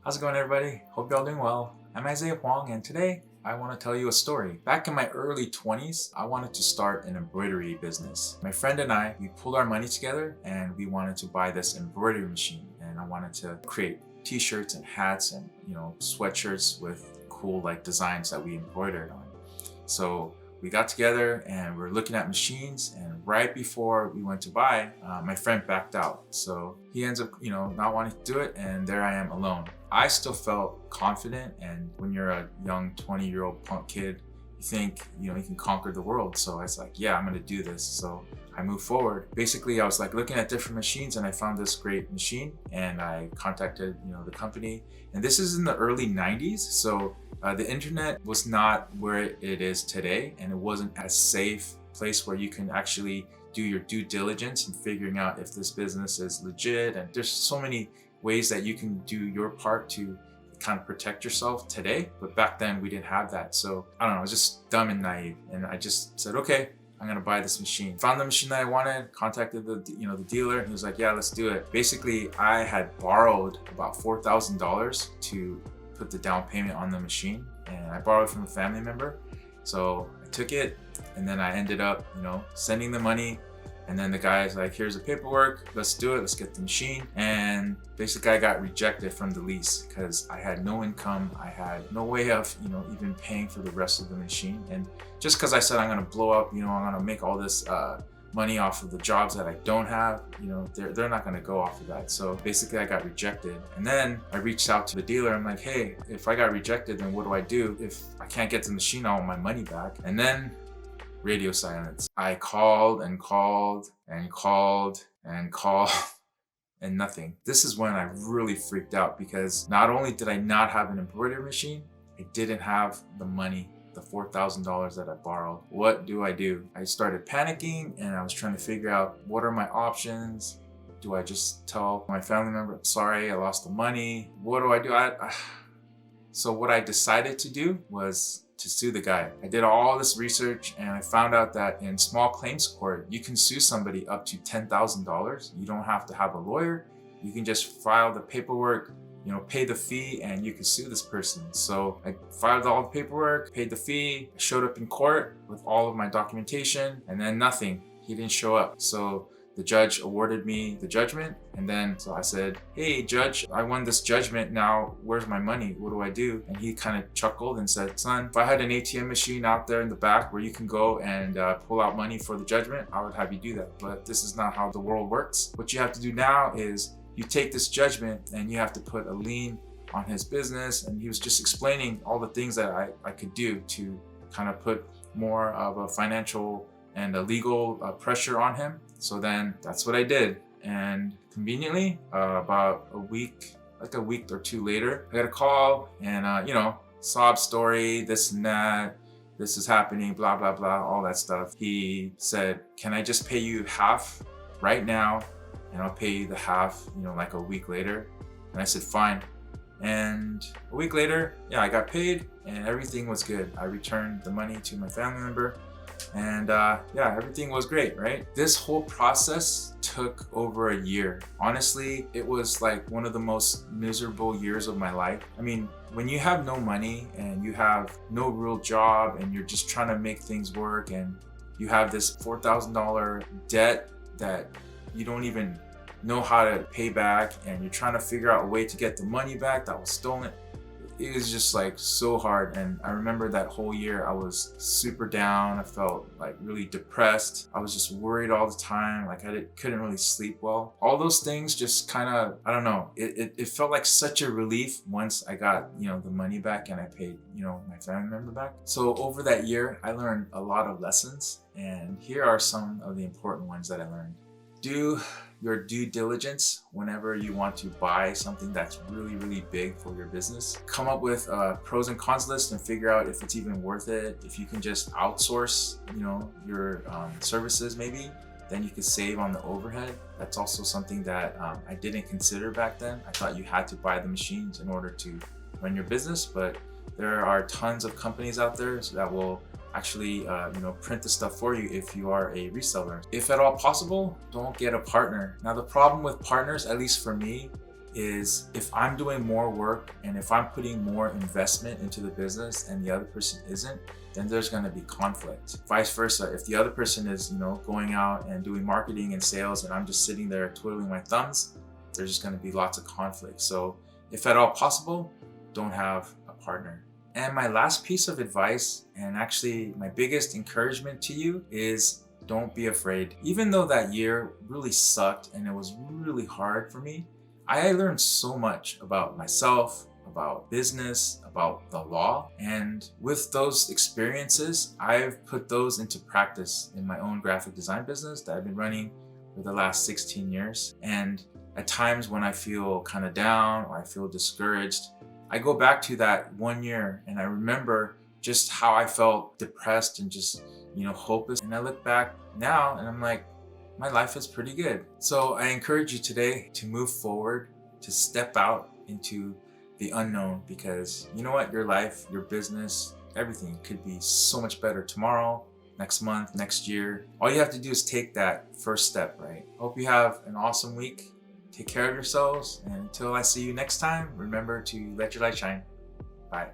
How's it going, everybody? Hope y'all doing well. I'm Hwang, and today I want to tell you a story. Back in my early 20s, I wanted to start an embroidery business. My friend and I, we pulled our money together and we wanted to buy this embroidery machine. And I wanted to create t-shirts and hats and, sweatshirts with cool designs that we embroidered on. So we got together and we're looking at machines, and right before we went to buy, my friend backed out. So he ends up, not wanting to do it, and there I am alone. I still felt confident, and when you're a young 20-year-old punk kid, you think, you can conquer the world. So I was like, yeah, I'm gonna do this. So I moved forward. Basically, I was looking at different machines, and I found this great machine, and I contacted, the company. And this is in the early 90s. So the internet was not where it is today, and it wasn't as safe place where you can actually do your due diligence and figuring out if this business is legit. And there's so many ways that you can do your part to kind of protect yourself today. But back then we didn't have that. So I don't know, I was just dumb and naive. And I just said, okay, I'm gonna buy this machine. Found the machine that I wanted, contacted the dealer, and he was like, yeah, let's do it. Basically, I had borrowed about $4,000 to put the down payment on the machine, and I borrowed from a family member. So I took it, and then I ended up, sending the money. And then the guy's like, here's the paperwork, let's do it, let's get the machine. And basically I got rejected from the lease because I had no income. I had no way of, even paying for the rest of the machine. And just because I said I'm gonna blow up, I'm gonna make all this money off of the jobs that I don't have, they're not gonna go off of that. So basically I got rejected. And then I reached out to the dealer. I'm like, hey, if I got rejected, then what do I do? If I can't get the machine, I want my money back. And then radio silence. I called and called and called and called and nothing. This is when I really freaked out, because not only did I not have an embroidery machine, I didn't have the money, the $4,000 that I borrowed. What do? I started panicking, and I was trying to figure out, what are my options? Do I just tell my family member, sorry, I lost the money? What do I do? So what I decided to do was to sue the guy. I did all this research, and I found out that in small claims court, you can sue somebody up to $10,000. You don't have to have a lawyer. You can just file the paperwork, pay the fee, and you can sue this person. So I filed all the paperwork, paid the fee, showed up in court with all of my documentation, and then nothing. He didn't show up. So the judge awarded me the judgment. And then so I said, hey, judge, I won this judgment. Now, where's my money? What do I do? And he kind of chuckled and said, son, if I had an ATM machine out there in the back where you can go and pull out money for the judgment, I would have you do that. But this is not how the world works. What you have to do now is you take this judgment and you have to put a lien on his business. And he was just explaining all the things that I could do to kind of put more of a financial and a legal pressure on him. So then that's what I did. And conveniently, about a week or two later, I got a call, and sob story, this and that, this is happening, blah, blah, blah, all that stuff. He said, can I just pay you half right now? And I'll pay you the half, a week later. And I said, fine. And a week later, I got paid, and everything was good. I returned the money to my family member. And everything was great, right? This whole process took over a year. Honestly, it was one of the most miserable years of my life. I mean, when you have no money and you have no real job and you're just trying to make things work, and you have this $4,000 debt that you don't even know how to pay back, and you're trying to figure out a way to get the money back that was stolen. It was just so hard. And I remember that whole year I was super down. I felt really depressed. I was just worried all the time. Couldn't really sleep well. All those things just kind of, I don't know, it felt like such a relief once I got, the money back, and I paid, my family member back. So over that year, I learned a lot of lessons, and here are some of the important ones that I learned. Do your due diligence whenever you want to buy something that's really, really big for your business. Come up with a pros and cons list and figure out if it's even worth it. If you can just outsource, your services maybe, then you could save on the overhead. That's also something that I didn't consider back then. I thought you had to buy the machines in order to run your business, but there are tons of companies out there that will actually print the stuff for you if you are a reseller. If at all possible, don't get a partner. Now, the problem with partners, at least for me, is if I'm doing more work and if I'm putting more investment into the business and the other person isn't, then there's going to be conflict. Vice versa, if the other person is, going out and doing marketing and sales and I'm just sitting there twiddling my thumbs, there's just going to be lots of conflict. So if at all possible, don't have a partner. And my last piece of advice, and actually my biggest encouragement to you, is don't be afraid. Even though that year really sucked and it was really hard for me, I learned so much about myself, about business, about the law. And with those experiences, I've put those into practice in my own graphic design business that I've been running for the last 16 years. And at times when I feel kind of down or I feel discouraged, I go back to that 1 year and I remember just how I felt depressed and just, hopeless. And I look back now and I'm like, my life is pretty good. So I encourage you today to move forward, to step out into the unknown, because you know what? Your life, your business, everything could be so much better tomorrow, next month, next year. All you have to do is take that first step, right? Hope you have an awesome week. Take care of yourselves. And until I see you next time, remember to let your light shine. Bye.